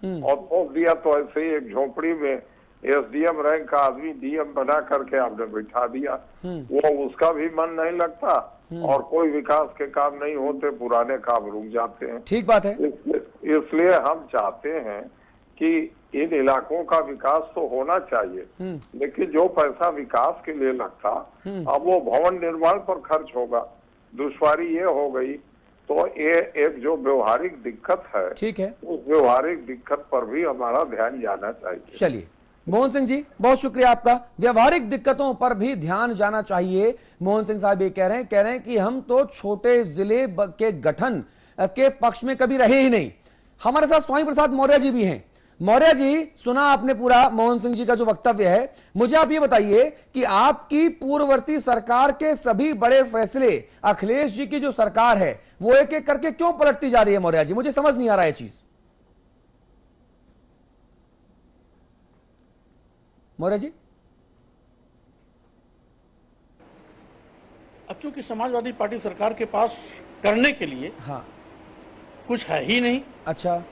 और थोप दिया तो ऐसे ही एक झोपड़ी में एसडीएम रैंक का आदमी डीएम बना करके आपने बैठा दिया। वो उसका भी मन नहीं लगता और कोई विकास के काम नहीं होते, पुराने काम रुक जाते हैं। ठीक बात है। इसलिए हम चाहते हैं कि इन इलाकों का विकास तो होना चाहिए, लेकिन जो पैसा विकास के लिए लगता अब वो भवन निर्माण पर खर्च होगा। दुश्वारी ये हो गई, तो ये एक जो व्यवहारिक दिक्कत है, ठीक है, उस व्यवहारिक दिक्कत पर भी हमारा ध्यान जाना चाहिए। चलिए मोहन सिंह जी, बहुत शुक्रिया आपका। व्यवहारिक दिक्कतों पर भी ध्यान जाना चाहिए, मोहन सिंह साहब ये कह रहे हैं कि हम तो छोटे जिले के गठन के पक्ष में कभी रहे ही नहीं। हमारे साथ स्वामी प्रसाद मौर्य जी भी हैं। मौर्य जी, सुना आपने पूरा मोहन सिंह जी का जो वक्तव्य है। मुझे आप ये बताइए कि आपकी पूर्ववर्ती सरकार के सभी बड़े फैसले अखिलेश जी की जो सरकार है वो एक एक करके क्यों पलटती जा रही है? मौर्य जी, मुझे समझ नहीं आ रहा है चीज। मौर्य जी, अब क्योंकि समाजवादी पार्टी सरकार के पास करने के लिए हाँ कुछ है ही नहीं। अच्छा,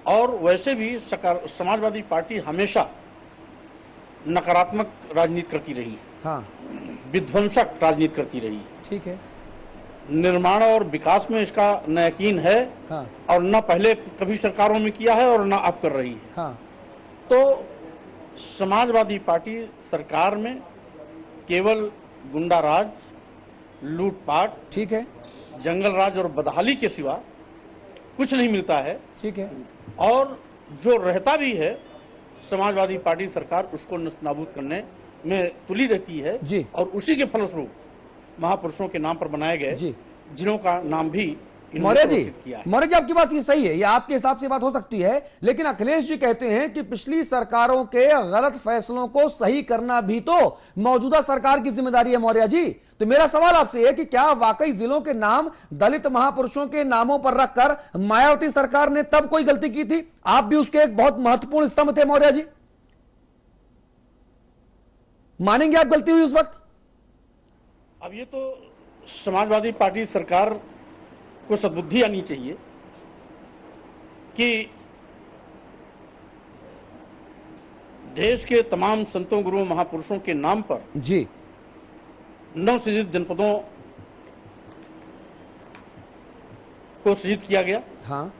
और वैसे भी समाजवादी पार्टी हमेशा नकारात्मक राजनीति करती रही, हाँ विध्वंसक राजनीति करती रही। ठीक है, निर्माण और विकास में इसका न यकीन है, हाँ और न पहले कभी सरकारों में किया है और न अब कर रही है। हाँ तो समाजवादी पार्टी सरकार में केवल गुंडा राज, लूटपाट, ठीक है, जंगल राज और बदहाली के सिवा कुछ नहीं मिलता है। ठीक है, और जो रहता भी है, समाजवादी पार्टी सरकार उसको नस्तानाबूद करने में तुली रहती है जी। और उसी के फलस्वरूप महापुरुषों के नाम पर बनाए गए जी। जिलों का नाम भी मौर्य जी, किया है। मौर्य जी, आपकी बात ये सही है, ये आपके हिसाब से बात हो सकती है, लेकिन अखिलेश जी कहते हैं कि पिछली सरकारों के गलत फैसलों को सही करना भी तो मौजूदा सरकार की जिम्मेदारी है। मौर्य जी, तो मेरा सवाल आपसे है कि क्या वाकई जिलों के नाम दलित महापुरुषों के नामों पर रखकर मायावती सरकार ने तब कोई गलती की थी? आप भी उसके एक बहुत महत्वपूर्ण स्तंभ थे। मौर्य जी, मानेंगे आप गलती हुई उस वक्त? अब ये तो समाजवादी पार्टी सरकार को सद्बुद्धि आनी चाहिए कि देश के तमाम संतों, गुरुओं, महापुरुषों के नाम पर जी नवसृजित जनपदों को सृजित किया गया, हाँ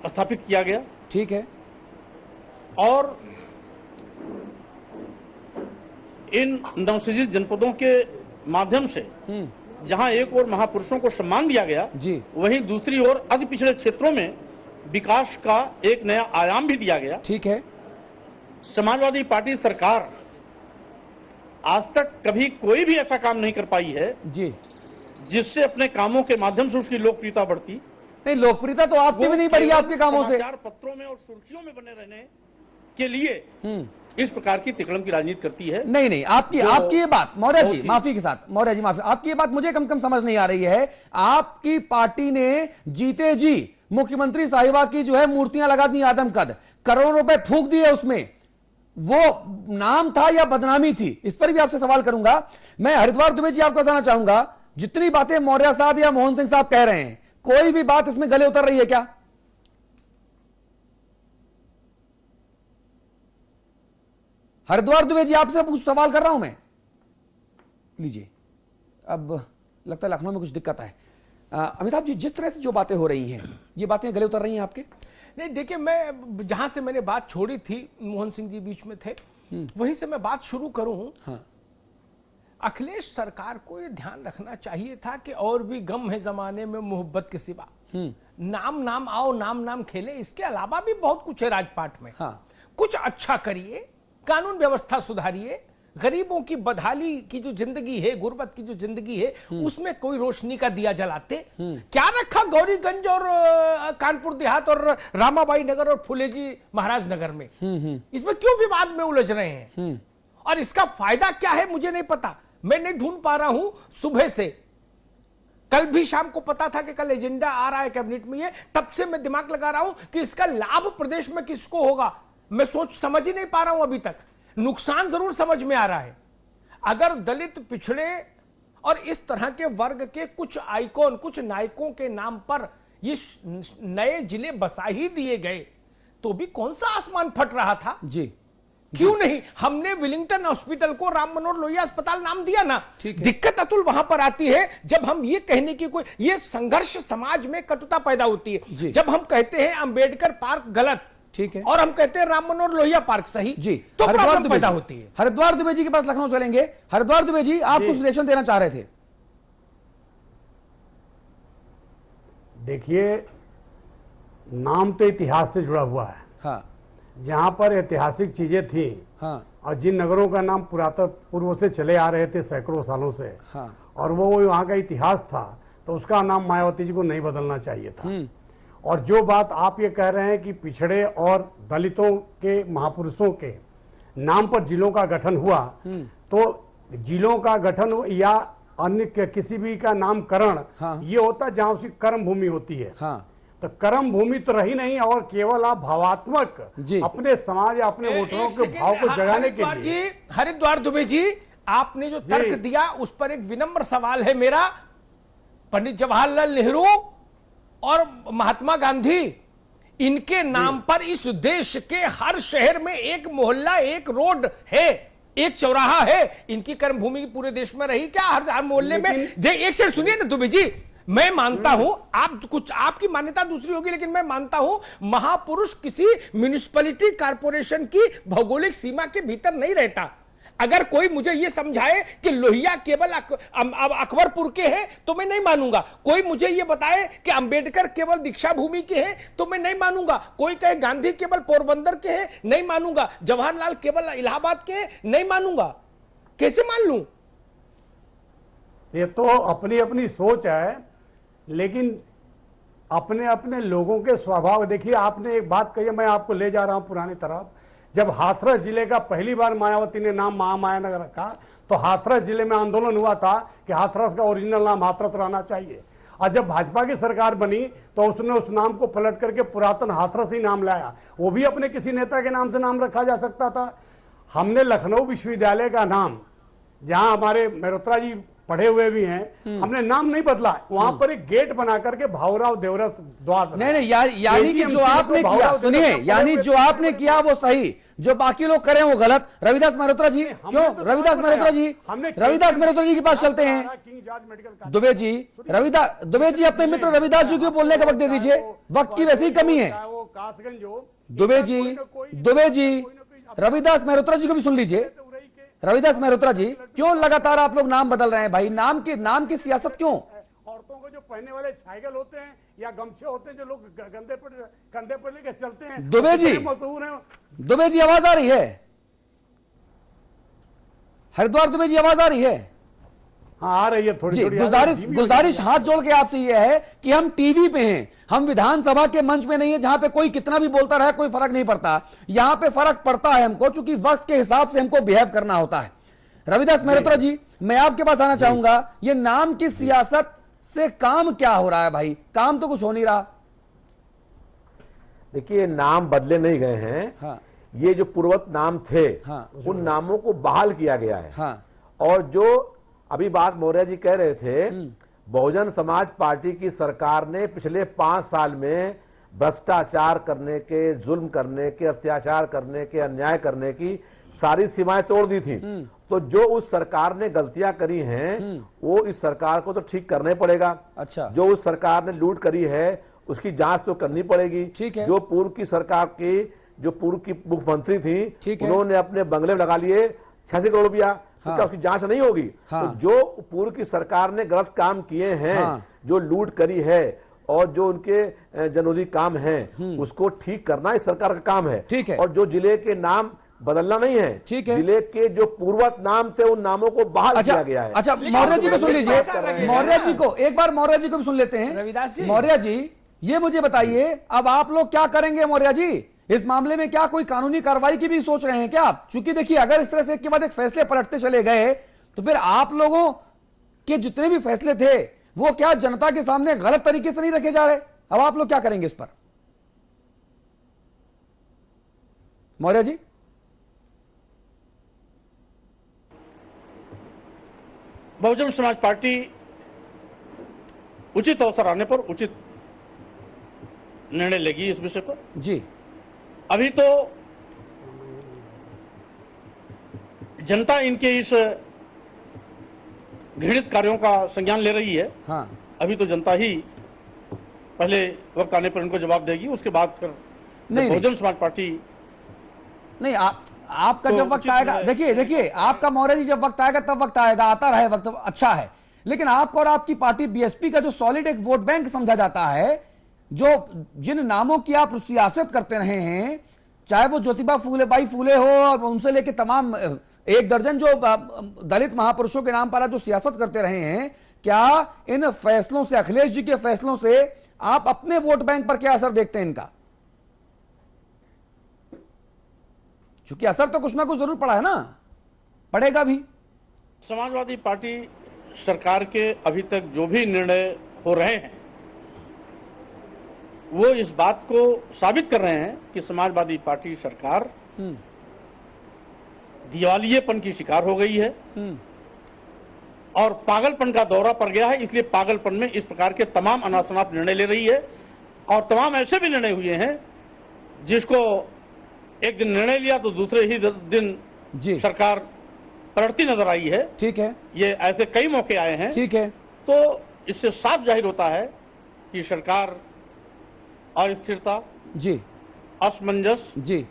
स्थापित किया गया। ठीक है, और इन नवसृजित जनपदों के माध्यम से जहां एक ओर महापुरुषों को सम्मान दिया गया जी, वहीं दूसरी ओर अति पिछड़े क्षेत्रों में विकास का एक नया आयाम भी दिया गया। ठीक है, समाजवादी पार्टी सरकार आज तक कभी कोई भी ऐसा काम नहीं कर पाई है जी, जिससे अपने कामों के माध्यम से उसकी लोकप्रियता बढ़ती। नहीं, लोकप्रियता तो आपकी भी नहीं बढ़ी आपके कामों से। समाचार पत्रों में और सुर्खियों में बने रहने के लिए इस प्रकार की तिकड़म की राजनीति करती है। नहीं नहीं, आपकी ये बात मौर्य जी, माफी के साथ मौर्य जी, माफी, आपकी ये बात मुझे कम कम समझ नहीं आ रही है। आपकी पार्टी ने जीते जी मुख्यमंत्री साहिबा की जो है मूर्तियां लगा दी आदमकद, करोड़ों रुपए फूंक दिए उसमें, वो नाम था या बदनामी थी? इस पर भी आपसे सवाल करूंगा। मैं हरिद्वार दुबे जी आपको बताना चाहूंगा, जितनी बातें मौर्य साहब या मोहन सिंह साहब कह रहे हैं, कोई भी बात इसमें गले उतर रही है क्या? हरिद्वार दुबे जी, आपसे कुछ सवाल कर रहा हूं मैं, लीजिए। अब लगता है लखनऊ में कुछ दिक्कत है। अमिताभ जी, जिस तरह से जो बातें हो रही हैं, ये बातें गले उतर रही हैं आपके? नहीं, देखिए, मैं जहां से मैंने बात छोड़ी थी, मोहन सिंह जी बीच में थे, वहीं से मैं बात शुरू करूं। हाँ। अखिलेश सरकार को ये ध्यान रखना चाहिए था कि और भी गम है जमाने में मोहब्बत के सिवा, नाम नाम आओ नाम नाम खेले, इसके अलावा भी बहुत कुछ है राजपाट में। हाँ। कुछ अच्छा करिए, कानून व्यवस्था सुधारिए, गरीबों की बदहाली की जो जिंदगी है, गुर्बत की जो जिंदगी है, उसमें कोई रोशनी का दिया जलाते। क्या रखा गौरीगंज और कानपुर देहात और रामाबाई नगर और फुलेजी महाराज नगर में? इसमें क्यों विवाद में उलझ रहे हैं? और इसका फायदा क्या है मुझे नहीं पता, मैं नहीं ढूंढ पा रहा हूं सुबह से। कल भी शाम को पता था कि कल एजेंडा आ रहा है कैबिनेट में, ये तब से मैं दिमाग लगा रहा हूं कि इसका लाभ प्रदेश में किसको होगा। मैं समझ ही नहीं पा रहा हूं अभी तक। नुकसान जरूर समझ में आ रहा है। अगर दलित, पिछड़े और इस तरह के वर्ग के कुछ आइकॉन, कुछ नायकों के नाम पर ये नए जिले बसा ही दिए गए, तो भी कौन सा आसमान फट रहा था? जी, क्यों नहीं? हमने विलिंगटन हॉस्पिटल को राम मनोहर लोहिया अस्पताल नाम दिया ना। ठीक है। दिक्कत अतुल वहां पर आती है जब हम ये कहने की ये संघर्ष समाज में कटुता पैदा होती है। जब हम कहते हैं अंबेडकर पार्क गलत, ठीक है, और हम कहते हैं राम मनोहर लोहिया पार्क सही, जी, तो प्रॉब्लम पैदा होती है। हरिद्वार दुबे जी के पास लखनऊ चलेंगे। हरिद्वार दुबे जी, आप कुछ रिएक्शन देना चाह रहे थे। देखिए, नाम तो इतिहास से जुड़ा हुआ है। हाँ, जहां पर ऐतिहासिक चीजें थी, हाँ, और जिन नगरों का नाम पुरातन पूर्व से चले आ रहे थे सैकड़ों सालों से, हाँ, और वो वहां का इतिहास था, तो उसका नाम मायावती जी को नहीं बदलना चाहिए था। और जो बात आप ये कह रहे हैं कि पिछड़े और दलितों के महापुरुषों के नाम पर जिलों का गठन हुआ, तो जिलों का गठन या अन्य किसी भी का नामकरण, हाँ, ये होता जहां उसकी कर्म भूमि होती है। हाँ, तो कर्म भूमि तो रही नहीं, और केवल आप भावात्मक अपने समाज या अपने वोटरों के भाव को जगाने के लिए। हरिद्वार दुबे जी, आपने जो तर्क दिया उस पर एक विनम्र सवाल है मेरा। पंडित जवाहरलाल नेहरू और महात्मा गांधी, इनके नाम पर इस देश के हर शहर में एक मोहल्ला, एक रोड है, एक चौराहा है। इनकी कर्म भूमि पूरे देश में रही क्या? हर मोहल्ले में। एक से सुनिए ना दुबे जी, मैं मानता हूं आपकी मान्यता दूसरी होगी, लेकिन मैं मानता हूं महापुरुष किसी म्युनिसिपैलिटी कॉर्पोरेशन की भौगोलिक सीमा के भीतर नहीं रहता। अगर कोई मुझे यह समझाए कि लोहिया केवल अकबरपुर के हैं तो मैं नहीं मानूंगा। कोई मुझे यह बताए कि अंबेडकर केवल दीक्षा भूमि के हैं तो मैं नहीं मानूंगा। कोई कहे गांधी केवल पोरबंदर के हैं, नहीं मानूंगा। जवाहरलाल केवल इलाहाबाद के हैं, नहीं मानूंगा। कैसे मान लूं? ये तो अपनी अपनी सोच है, लेकिन अपने अपने लोगों के स्वभाव। देखिए, आपने एक बात कही है, मैं आपको ले जा रहा हूं पुरानी तरफ। जब हाथरस जिले का पहली बार मायावती ने नाम महामाया नगर रखा, तो हाथरस जिले में आंदोलन हुआ था कि हाथरस का ओरिजिनल नाम हाथरस रहना चाहिए। और जब भाजपा की सरकार बनी तो उसने उस नाम को पलट करके पुरातन हाथरस ही नाम लाया। वो भी अपने किसी नेता के नाम से नाम रखा जा सकता था। हमने लखनऊ विश्वविद्यालय का नाम, जहां हमारे मेहरोत्रा जी पढ़े हुए भी हैं, हमने नाम नहीं बदला। वहां पर एक गेट बना करके भाऊराव देवरस द्वार। नहीं, यानी कि जो आपने किया, सुनिए, यानी जो आपने किया वो सही, जो बाकी लोग करें वो गलत। रविदास मेहरोत्रा जी, क्यों? रविदास मेहरोत्रा जी, रविदास मेहरोत्रा जी के पास चलते हैं। दुबे जी, दुबे जी, अपने मित्र रविदास जी को बोलने का वक्त दे दीजिए, वक्त की वैसी कमी है। दुबे जी, रविदास मेहरोत्रा जी को भी सुन लीजिए। रविदास मेहरोत्रा जी, क्यों लगातार आप लोग नाम बदल रहे हैं भाई? नाम की सियासत क्यों? औरतों को जो पहनने वाले छाइगल होते हैं या गमछे होते हैं, जो लोग कंधे पर लेकर चलते हैं, दुबे जी, दुबे जी, आवाज आ रही है? हरिद्वार दुबे जी, आवाज आ रही है? हाँ, आ रही है थोड़ी थोड़ी। गुजारिश हाथ जोड़ के आपसे यह है कि हम टीवी पे हैं, हम विधानसभा के मंच में नहीं है, जहां पे कोई कितना भी बोलता रहे कोई फर्क नहीं पड़ता। यहां पे फर्क पड़ता है हमको, क्योंकि वक्त के हिसाब से हमको बिहेव करना होता है। रविदास मेहरोत्रा जी, मैं आपके पास आना चाहूंगा। ये नाम की सियासत से काम क्या हो रहा है भाई? काम तो कुछ हो नहीं रहा। देखिए, नाम बदले नहीं गए हैं। हाँ, ये जो पूर्वत नाम थे, हाँ, उन नामों को बहाल किया गया है। हाँ, और जो अभी बात मौर्य जी कह रहे थे, बहुजन समाज पार्टी की सरकार ने पिछले 5 साल में भ्रष्टाचार करने के, जुल्म करने के, अत्याचार करने के, अन्याय करने की सारी सीमाएं तोड़ दी थी। तो जो उस सरकार ने गलतियां करी हैं, वो इस सरकार को तो ठीक करने पड़ेगा। अच्छा, जो उस सरकार ने लूट करी है उसकी जांच तो करनी पड़ेगी। ठीक है। जो पूर्व की सरकार की, जो पूर्व की मुख्यमंत्री थी, उन्होंने अपने बंगले में लगा लिए 86 करोड़ रुपया, हाँ, उसकी जांच नहीं होगी। हाँ, तो जो पूर्व की सरकार ने गलत काम किए हैं, हाँ, जो लूट करी है और जो उनके जनोधी काम हैं, उसको ठीक करना इस सरकार का काम है। ठीक है। और जो जिले के नाम बदलना नहीं है, ठीक है, जिले के जो पूर्वत नाम थे उन नामों को बहाल किया गया है। अच्छा, मौर्य जी को सुन लीजिए। मौर्य जी को एक बार, मौर्य जी को भी सुन लेते हैं। रविदास जी, मौर्य जी, ये मुझे बताइए, अब आप लोग क्या करेंगे मौर्य जी इस मामले में? क्या कोई कानूनी कार्रवाई की भी सोच रहे हैं क्या आप? चूंकि देखिए, अगर इस तरह से एक के बाद एक फैसले पलटते चले गए तो फिर आप लोगों के जितने भी फैसले थे वो क्या जनता के सामने गलत तरीके से नहीं रखे जा रहे? अब आप लोग क्या करेंगे इस पर? मौर्य जी, बहुजन समाज पार्टी उचित अवसर आने पर उचित निर्णय लेगी इस विषय पर। जी, अभी तो जनता इनके इस घृणित कार्यों का संज्ञान ले रही है। हाँ अभी तो जनता ही पहले वक्त आने पर इनको जवाब देगी, उसके बाद फिर नहीं, बहुजन समाज पार्टी नहीं, आपका तो जब वक्त उचित आएगा, है। देखिए आपका मौर्य जी जब वक्त आएगा तब वक्त आएगा, आता रहे वक्त, अच्छा है। लेकिन आपका और आपकी पार्टी बीएसपी का जो सॉलिड एक वोट बैंक समझा जाता है, जो जिन नामों की आप सियासत करते रहे हैं, चाहे वो ज्योतिबा बाई फूले हो और उनसे लेके तमाम 1 दर्जन जो दलित महापुरुषों के नाम पर आप जो सियासत करते रहे हैं, क्या इन फैसलों से, अखिलेश जी के फैसलों से आप अपने वोट बैंक पर क्या असर देखते हैं इनका? क्योंकि असर तो कुछ ना कुछ जरूर पड़ा है ना, पड़ेगा भी। समाजवादी पार्टी सरकार के अभी तक जो भी निर्णय हो रहे हैं वो इस बात को साबित कर रहे हैं कि समाजवादी पार्टी सरकार दिवालियेपन की शिकार हो गई है और पागलपन का दौरा पड़ गया है। इसलिए पागलपन में इस प्रकार के तमाम अनासनात निर्णय ले रही है और तमाम ऐसे भी निर्णय हुए हैं जिसको एक दिन निर्णय लिया तो दूसरे ही दिन जी सरकार पलटती नजर आई है। ठीक है, ये ऐसे कई मौके आए हैं। ठीक है, तो इससे साफ जाहिर होता है कि सरकार अस्थिरता, जी असमंजस जी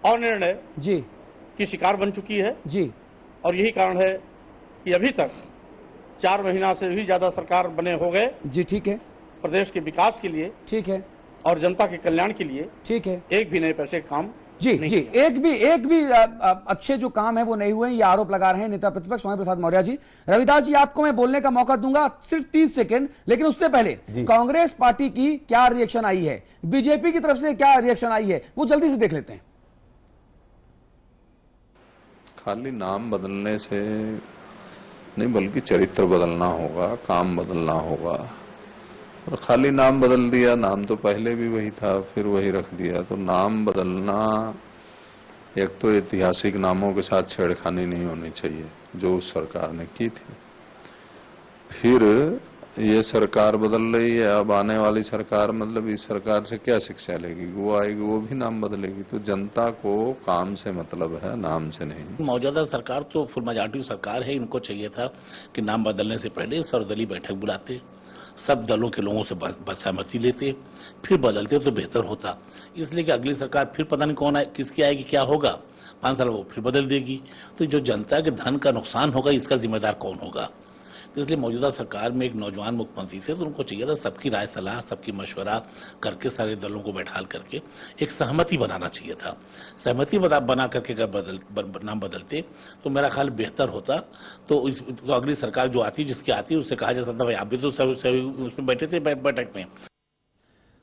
और निर्णय जी की शिकार बन चुकी है जी और यही कारण है कि अभी तक 4 महीना से भी ज्यादा सरकार बने हो गए जी। ठीक है, प्रदेश के विकास के लिए, ठीक है, और जनता के कल्याण के लिए ठीक है, एक भी नए पैसे काम जी नहीं जी। किया। एक भी अच्छे जो काम है वो नहीं हुए, ये आरोप लगा रहे हैं नेता प्रतिपक्ष स्वामी प्रसाद मौर्य जी। रविदास जी, आपको मैं बोलने का मौका दूंगा सिर्फ 30 सेकंड, लेकिन उससे पहले कांग्रेस पार्टी की क्या रिएक्शन आई है, बीजेपी की तरफ से क्या रिएक्शन आई है, वो जल्दी से देख लेते हैं। खाली नाम बदलने से नहीं बल्कि चरित्र बदलना होगा, काम बदलना होगा। और खाली नाम बदल दिया, नाम तो पहले भी वही था फिर वही रख दिया, तो नाम बदलना, एक तो ऐतिहासिक नामों के साथ छेड़खानी नहीं होनी चाहिए जो उस सरकार ने की थी। फिर ये सरकार बदल रही है, अब आने वाली सरकार, मतलब इस सरकार से क्या शिक्षा लेगी, वो आएगी वो भी नाम बदलेगी। तो जनता को काम से मतलब है, नाम से नहीं। मौजूदा सरकार तो फुल मेजॉरिटी सरकार है, इनको चाहिए था कि नाम बदलने से पहले सर्वदलीय बैठक बुलाते, सब दलों के लोगों से सहमति लेते, फिर बदलते तो बेहतर होता। इसलिए कि अगली सरकार फिर पता नहीं कौन आए, किसकी आएगी, क्या होगा, 5 साल वो फिर बदल देगी, तो जो जनता के धन का नुकसान होगा इसका जिम्मेदार कौन होगा। तो इसलिए मौजूदा सरकार में एक नौजवान मुख्यमंत्री थे, तो उनको चाहिए था सबकी राय सलाह, सबकी मशवरा करके सारे दलों को बैठाल करके एक सहमति बनाना चाहिए था। सहमति बना करके अगर नाम बदलते तो मेरा ख्याल बेहतर होता। तो अगली सरकार जो आती, जिसकी आती, उससे कहा जा सकता भाई आप भी तो उसमें बैठे थे बैठक में।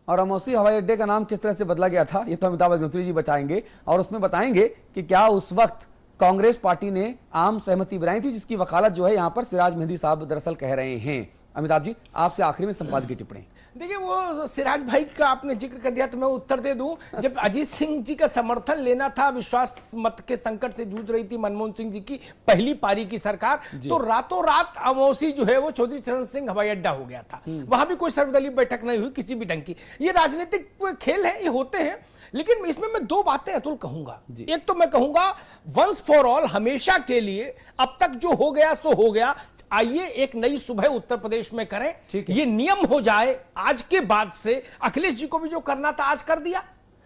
और अमौसी हवाई अड्डे का नाम किस तरह से बदला गया था ये तो अमिताभ अग्निहोत्री जी बताएंगे, और उसमें बताएंगे कि क्या उस वक्त कांग्रेस पार्टी ने आम सहमति बनाई थी, जिसकी वकालत जो है यहां पर सिराज मेहंदी साहब दरअसल कह रहे हैं। अमिताभ जी, आपसे आखिरी में संपादकीय टिप्पणी। देखिए, वो सिराज भाई का आपने जिक्र कर दिया तो मैं उत्तर दे दूं। जब अजीत सिंह जी का समर्थन लेना था, विश्वास मत के संकट से जूझ रही थी मनमोहन सिंह जी की पहली पारी की सरकार, तो रातों रात अमौसी जो है वो चौधरी चरण सिंह हवाई अड्डा हो गया था। वहां भी कोई सर्वदलीय बैठक नहीं हुई किसी भी ढंग की। ये राजनीतिक खेल है, ये होते हैं। लेकिन इसमें मैं 2 बातें अतुल कहूंगा। एक तो मैं कहूंगा वंस फॉर ऑल, हमेशा के लिए, अब तक जो हो गया सो हो गया, आइए एक नई सुबह उत्तर प्रदेश में करें, ये नियम हो जाए आज के बाद से। अखिलेश जी को भी जो करना था आज कर दिया,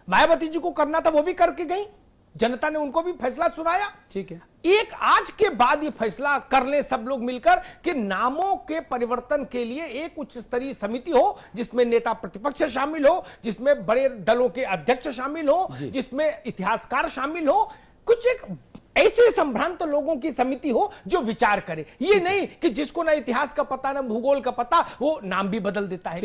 मायावती जी को करना था वो भी करके गई, जनता ने उनको भी फैसला सुनाया। ठीक है, एक आज के बाद ये फैसला कर ले सब लोग मिलकर कि नामों के परिवर्तन के लिए एक उच्च स्तरीय समिति हो, जिसमें नेता प्रतिपक्ष शामिल हो, जिसमें बड़े दलों के अध्यक्ष शामिल हो, जिसमें इतिहासकार शामिल हो, कुछ एक ऐसे संभ्रांत लोगों की समिति हो जो विचार करे। ये नहीं कि जिसको ना इतिहास का पता ना भूगोल का पता, वो नाम भी बदल देता है।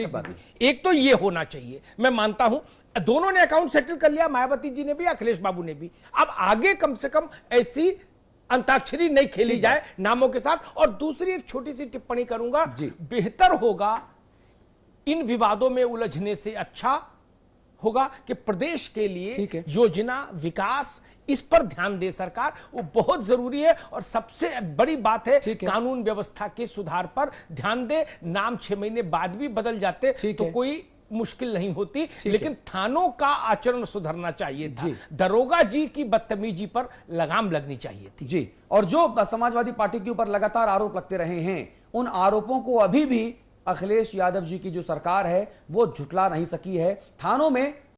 एक तो ये होना चाहिए। मैं मानता हूं दोनों ने अकाउंट सेटल कर लिया, मायावती जी ने भी, अखिलेश बाबू ने भी। अब आगे कम से कम ऐसी अंताक्षरी नहीं खेली जाए नामों के साथ। और दूसरी एक छोटी सी टिप्पणी करूंगा, बेहतर होगा इन विवादों में उलझने से अच्छा होगा कि प्रदेश के लिए योजना, विकास, इस पर ध्यान दे सरकार, वो बहुत जरूरी है। और सबसे बड़ी बात है कानून व्यवस्था के सुधार पर ध्यान दे। नाम 6 महीने बाद भी बदल जाते तो कोई मुश्किल नहीं होती, लेकिन थानों का आचरण सुधरना चाहिए था। दरोगा जी की बदतमीजी पर लगाम लगनी चाहिए थी। जी, और जो समाजवादी पार्टी के ऊपर लगातार आरोप लगते रहे हैं, उन आरोपों को अभी भी अखिलेश यादव जी की जो सरकार है वो झुटला नहीं सकी है। थानों में